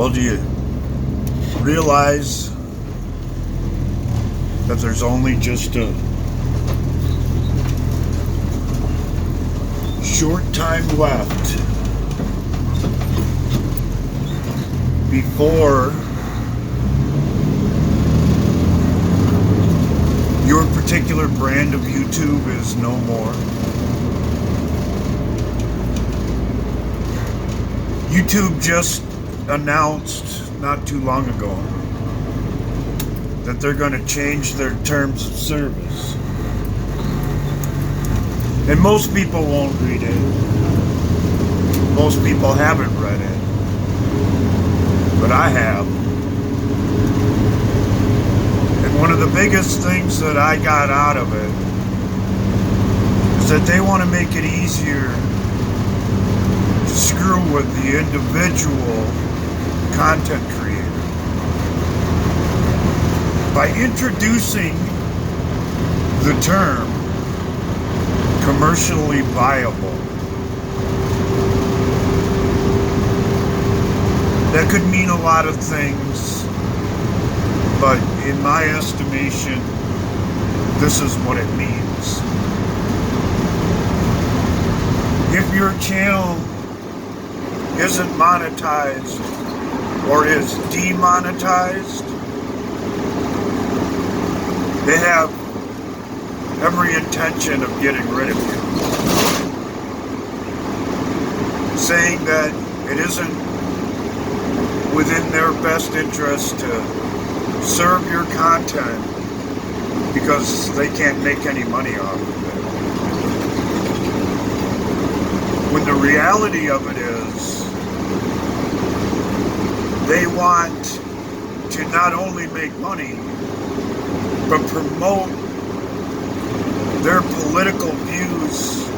Well, do you realize that there's only just a short time left before your particular brand of YouTube is no more? YouTube just announced not too long ago that they're going to change their terms of service. And most people won't read it. Most people haven't read it. But I have. And one of the biggest things that I got out of it is that they want to make it easier to screw with the individual content creator by introducing the term commercially viable. That could mean a lot of things, but in my estimation, this is what it means. If your channel isn't monetized or is demonetized, they have every intention of getting rid of you, saying that it isn't within their best interest to serve your content because they can't make any money off of it. When the reality of it is, they want to not only make money, but promote their political views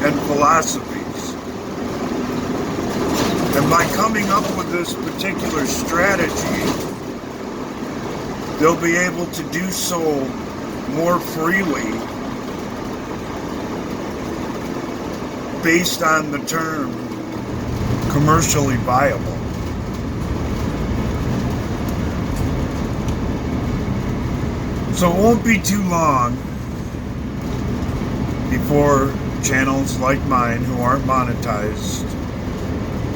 and philosophies. And by coming up with this particular strategy, they'll be able to do so more freely based on the term commercially viable. So it won't be too long before channels like mine who aren't monetized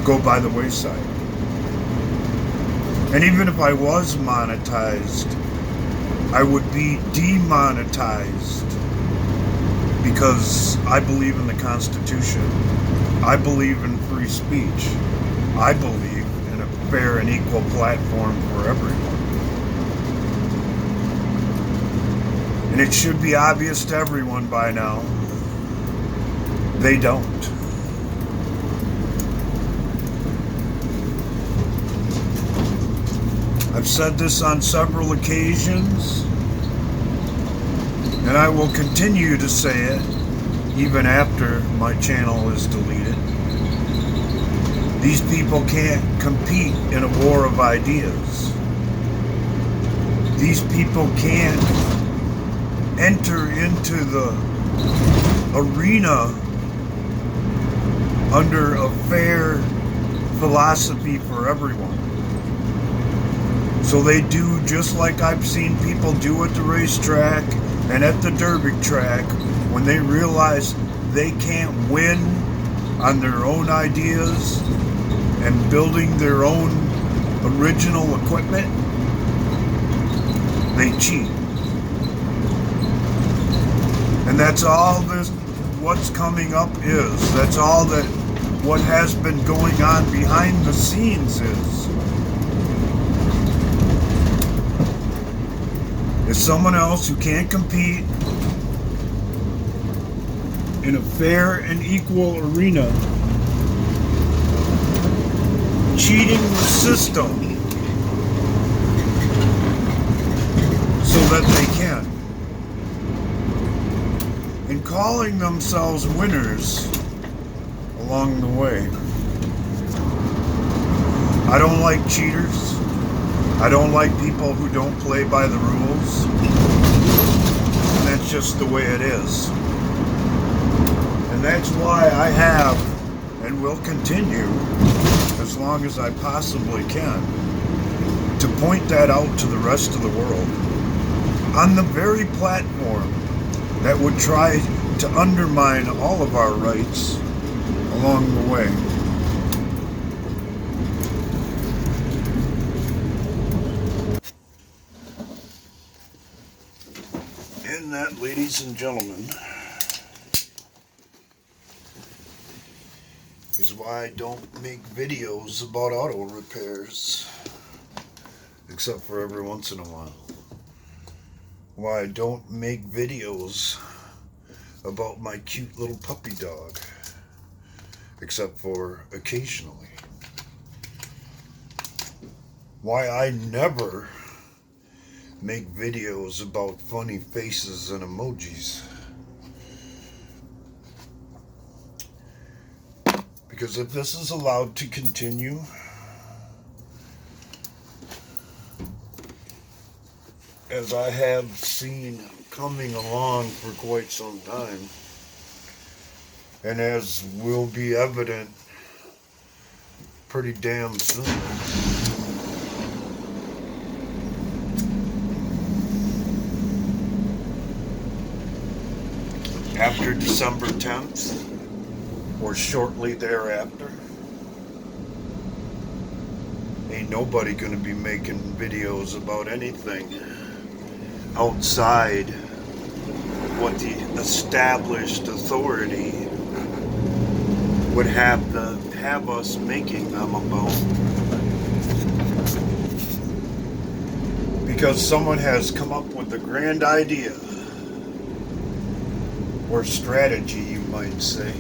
go by the wayside. And even if I was monetized, I would be demonetized because I believe in the Constitution. I believe in free speech. I believe in a fair and equal platform for everyone. And it should be obvious to everyone by now, they don't. I've said this on several occasions, and I will continue to say it even after my channel is deleted. These people can't compete in a war of ideas. These people can't enter into the arena under a fair philosophy for everyone. So they do just like I've seen people do at the racetrack and at the derby track when they realize they can't win on their own ideas and building their own original equipment. They cheat. And that's all this, what's coming up is. That's all that what has been going on behind the scenes is. Is someone else who can't compete in a fair and equal arena, cheating the system so that they can. And calling themselves winners along the way. I don't like cheaters. I don't like people who don't play by the rules. And that's just the way it is. And that's why I have and will continue as long as I possibly can to point that out to the rest of the world on the very platform that would try to undermine all of our rights along the way. And that, ladies and gentlemen, is why I don't make videos about auto repairs, except for every once in a while. Why I don't make videos about my cute little puppy dog, except for occasionally. Why I never make videos about funny faces and emojis. Because if this is allowed to continue, as I have seen coming along for quite some time, and as will be evident pretty damn soon, after December 10th, or shortly thereafter, ain't nobody gonna be making videos about anything outside what the established authority would have us making them about. Because someone has come up with a grand idea, or strategy, you might say,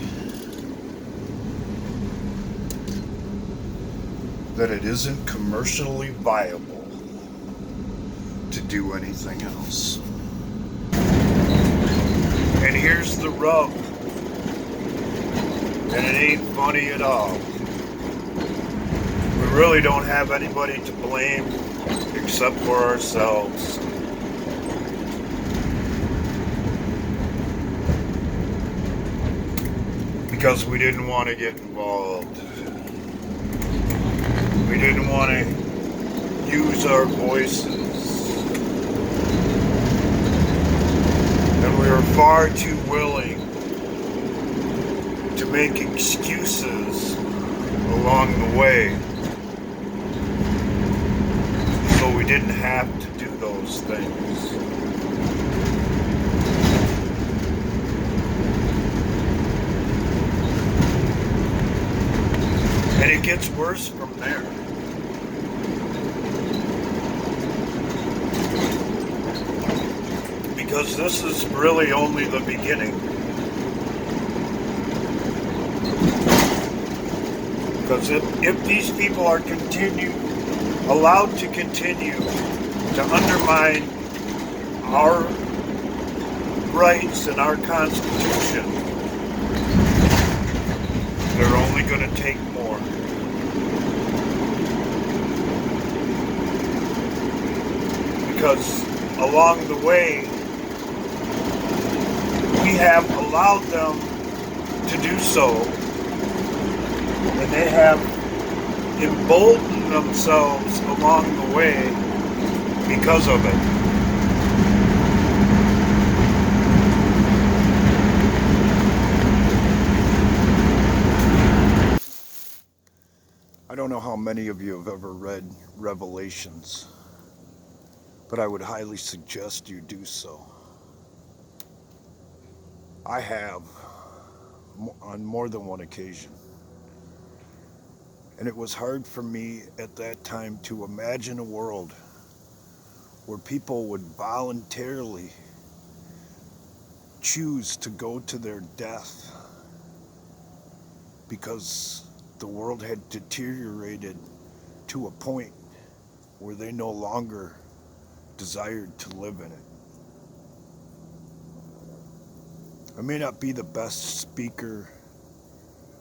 that it isn't commercially viable to do anything else. And here's the rub, and it ain't funny at all. We really don't have anybody to blame except for ourselves. Because we didn't want to get involved. We didn't want to use our voices. And we were far too willing to make excuses along the way, so we didn't have to do those things. And it gets worse from there. Because this is really only the beginning. Because if these people are allowed to continue to undermine our rights and our Constitution, they're only going to take more. Because along the way, we have allowed them to do so, and they have emboldened themselves along the way because of it. I don't know how many of you have ever read Revelations, but I would highly suggest you do so. I have, on more than one occasion. And it was hard for me at that time to imagine a world where people would voluntarily choose to go to their death because the world had deteriorated to a point where they no longer desired to live in it. I may not be the best speaker.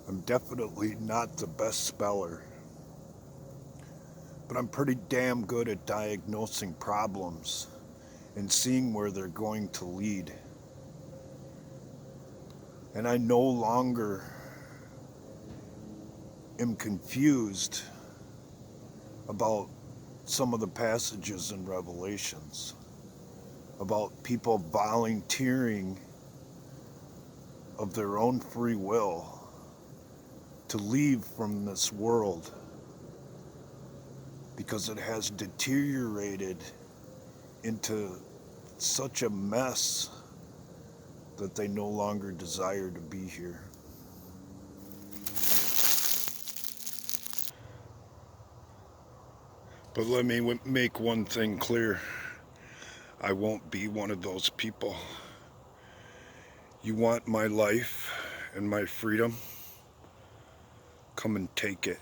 I'm definitely not the best speller. But I'm pretty damn good at diagnosing problems and seeing where they're going to lead. And I no longer am confused about some of the passages in Revelations about people volunteering of their own free will to leave from this world because it has deteriorated into such a mess that they no longer desire to be here. But let me make one thing clear. I won't be one of those people. You want my life and my freedom? Come and take it.